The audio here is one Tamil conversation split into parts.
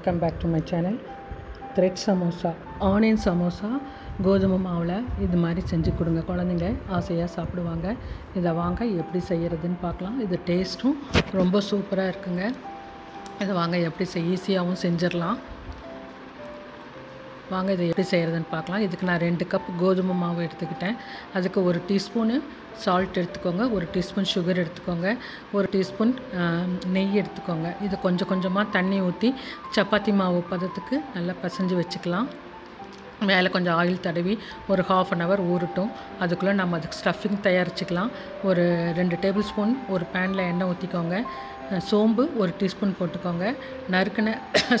Welcome back to my channel. Thread samosa, onion samosa கோதுமை மாவில் இது மாதிரி செஞ்சு கொடுங்க. குழந்தைங்க ஆசையாக சாப்பிடுவாங்க. இதை வாங்க எப்படி செய்கிறதுன்னு பார்க்கலாம். இது டேஸ்ட்டும் ரொம்ப சூப்பராக இருக்குங்க. இதை வாங்க எப்படி ஈஸியாகவும் செஞ்சிடலாம். வாங்க இதை எப்படி செய்கிறதுன்னு பார்க்கலாம். இதுக்கு நான் 2 கப் கோதுமை மாவு எடுத்துக்கிட்டேன். அதுக்கு 1 டீஸ்பூனு சால்ட் எடுத்துக்கோங்க, 1 டீஸ்பூன் சுகர் எடுத்துக்கோங்க, 1 டீஸ்பூன் நெய் எடுத்துக்கோங்க. இது கொஞ்சம் கொஞ்சமாக தண்ணி ஊற்றி சப்பாத்தி மாவு பதத்துக்கு நல்லா பிசைஞ்சு வச்சுக்கலாம். மேலே கொஞ்சம் ஆயில் தடவி ஒரு 1/2 அன் ஹவர் ஊறட்டும். அதுக்குள்ளே நம்ம அதுக்கு ஸ்டஃபிங் தயாரிச்சுக்கலாம். ஒரு 2 டேபிள் ஸ்பூன் ஒரு பேனில் எண்ணெய் ஊற்றிக்கோங்க. சோம்பு 1 டீஸ்பூன் போட்டுக்கோங்க. நறுக்கின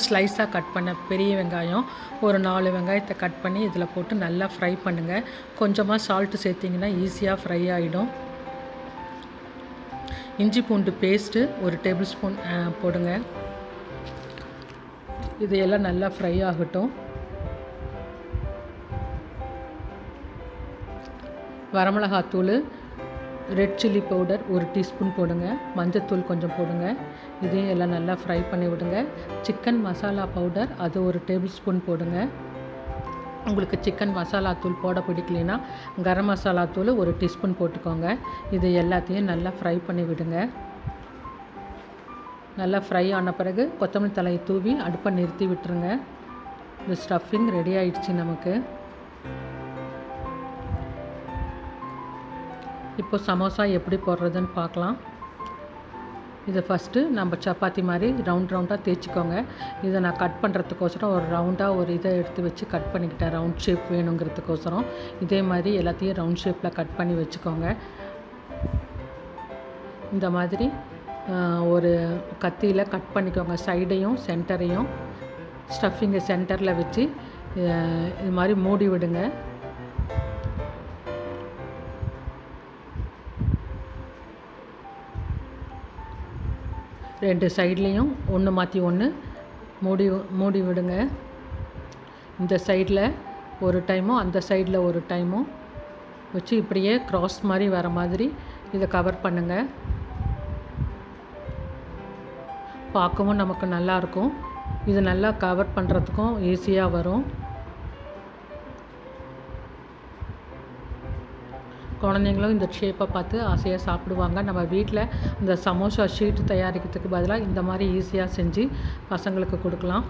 ஸ்லைஸாக கட் பண்ண பெரிய வெங்காயம் ஒரு 4 வெங்காயத்தை கட் பண்ணி இதில் போட்டு நல்லா ஃப்ரை பண்ணுங்கள். கொஞ்சமாக சால்ட்டு சேர்த்திங்கன்னா ஈஸியாக ஃப்ரை ஆகிடும். இஞ்சி பூண்டு பேஸ்ட்டு 1 டேபிள் ஸ்பூன் போடுங்க. இது எல்லாம் நல்லா ஃப்ரை ஆகட்டும். வரமிளகாத்தூள், ரெட் சில்லி பவுடர் 1 டீஸ்பூன் போடுங்க. மஞ்சத்தூள் கொஞ்சம் போடுங்க. இதையும் எல்லாம் நல்லா ஃப்ரை பண்ணி விடுங்க. சிக்கன் மசாலா பவுடர் அது 1 டேபிள் ஸ்பூன் போடுங்க. உங்களுக்கு சிக்கன் மசாலா தூள் போட பிடிக்கலைன்னா கரம் மசாலா தூள் 1 டீஸ்பூன் போட்டுக்கோங்க. இது எல்லாத்தையும் நல்லா ஃப்ரை பண்ணி விடுங்க. நல்லா ஃப்ரை ஆன பிறகு கொத்தமல்லி தழையை தூவி அடுப்பை நிறுத்தி விட்டுருங்க. இந்த ஸ்டஃபிங் ரெடி ஆயிடுச்சு நமக்கு. இப்போ சமோசா எப்படி போடுறதுன்னு பார்க்கலாம். இதை ஃபஸ்ட்டு நம்ம சப்பாத்தி மாதிரி ரவுண்டாக தேய்ச்சிக்கோங்க. இதை நான் கட் பண்ணுறதுக்கோசரம் ஒரு ரவுண்டாக ஒரு இதை எடுத்து வச்சு கட் பண்ணிக்கிட்டேன். ரவுண்ட் ஷேப் வேணுங்கிறதுக்கோசரம் இதே மாதிரி எல்லாத்தையும் ரவுண்ட் ஷேப்பில் கட் பண்ணி வச்சுக்கோங்க. இந்த மாதிரி ஒரு கத்தியில் கட் பண்ணிக்கோங்க. சைடையும் சென்டரையும் ஸ்டஃபிங்கை சென்டரில் வச்சு இது மாதிரி மூடி விடுங்க. ரெண்டு சைட்லேயும் ஒன்று மாற்றி ஒன்று மூடி விடுங்க. இந்த சைடில் ஒரு டைமும் அந்த சைடில் ஒரு டைமும் வச்சு இப்படியே க்ராஸ் மாதிரி வர மாதிரி இதை கவர் பண்ணுங்கள். பார்க்கவும் நமக்கு நல்லாயிருக்கும். இது நல்லா கவர் பண்ணுறதுக்கும் ஈஸியாக வரும். குழந்தைங்களும் இந்த ஷேப்பை பார்த்து ஆசையாக சாப்பிடுவாங்க. நம்ம வீட்டில் இந்த சமோசா ஷீட்டு தயாரிக்கிறதுக்கு பதிலாக இந்த மாதிரி ஈஸியாக செஞ்சு பசங்களுக்கு கொடுக்கலாம்.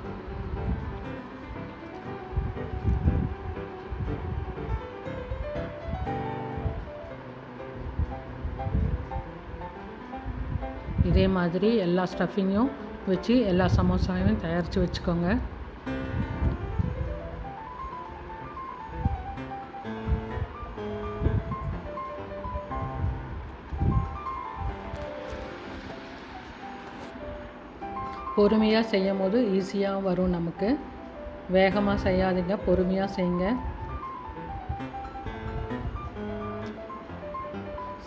இதே மாதிரி எல்லா ஸ்டஃபிங்கையும் வச்சு எல்லா சமோசாவையும் தயாரித்து வச்சுக்கோங்க. பொறுமையாக செய்யும் போது ஈஸியாக வரும் நமக்கு. வேகமாக செய்யாதீங்க, பொறுமையாக செய்யுங்க.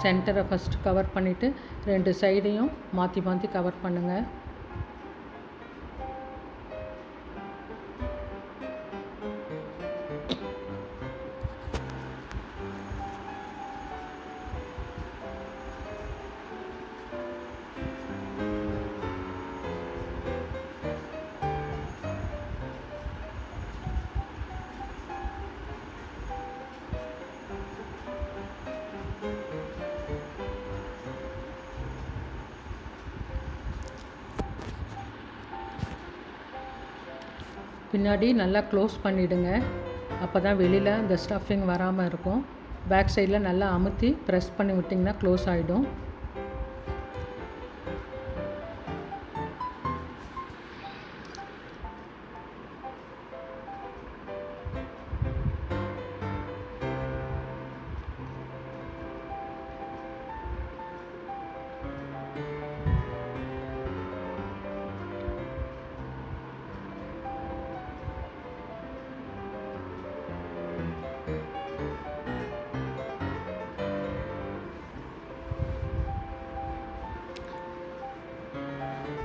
சென்டரை ஃபஸ்ட்டு கவர் பண்ணிவிட்டு 2 சைடையும் மாற்றி மாற்றி கவர் பண்ணுங்கள். பின்னாடி நல்லா க்ளோஸ் பண்ணிவிடுங்க. அப்போ தான் வெளியில் இந்த ஸ்டஃபிங் வராமல் இருக்கும். பேக் சைடில் நல்லா அமுத்தி ப்ரெஸ் பண்ணி விட்டிங்கன்னா க்ளோஸ் ஆகிடும்.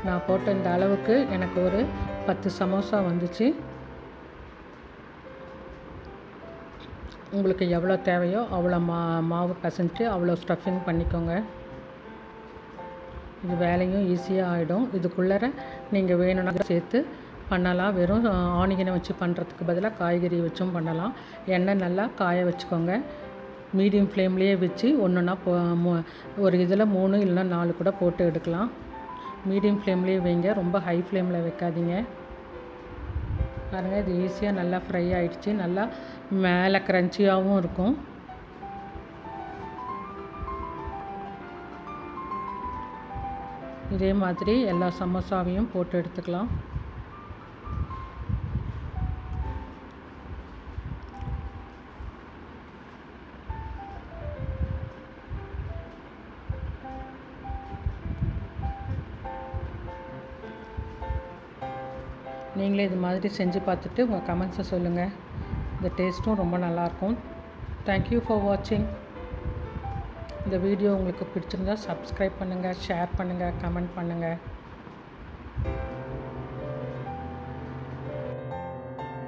நான் போட்ட இந்த அளவுக்கு எனக்கு ஒரு 10 சமோசா வந்துச்சு. உங்களுக்கு எவ்வளோ தேவையோ அவ்வளோ மாவு பிசைஞ்சு அவ்வளோ ஸ்டஃபிங் பண்ணிக்கோங்க. இது வேலையும் ஈஸியாக ஆகிடும். இதுக்குள்ளே நீங்கள் வேணும்னா சேர்த்து பண்ணலாம். வெறும் ஆனியனை வச்சு பண்ணுறதுக்கு பதிலாக காய்கறி வச்சும் பண்ணலாம். எண்ணெய் நல்லா காய வச்சுக்கோங்க. மீடியம் ஃப்ளேம்லேயே வச்சு ஒன்றா ஒரு இதில் 3 இல்லைனா 4 கூட போட்டு எடுக்கலாம். மீடியம் ஃப்ளேம்லேயே வைங்க, ரொம்ப ஹை ஃப்ளேமில் வைக்காதீங்க. பாருங்கள், இது ஈஸியாக நல்லா ஃப்ரை ஆகிடுச்சு. நல்லா மேலே க்ரன்ச்சியாகவும் இருக்கும். இதே மாதிரி எல்லா சமோசாவையும் போட்டு எடுத்துக்கலாம். நீங்களே இது மாதிரி செஞ்சு பார்த்துட்டு உங்கள் கமெண்ட்ஸை சொல்லுங்கள். இந்த டேஸ்ட்டும் ரொம்ப நல்லாயிருக்கும். தேங்க்யூ ஃபார் வாட்சிங். இந்த வீடியோ உங்களுக்கு பிடிச்சிருந்தா சப்ஸ்கிரைப் பண்ணுங்கள், ஷேர் பண்ணுங்கள், கமெண்ட் பண்ணுங்கள்.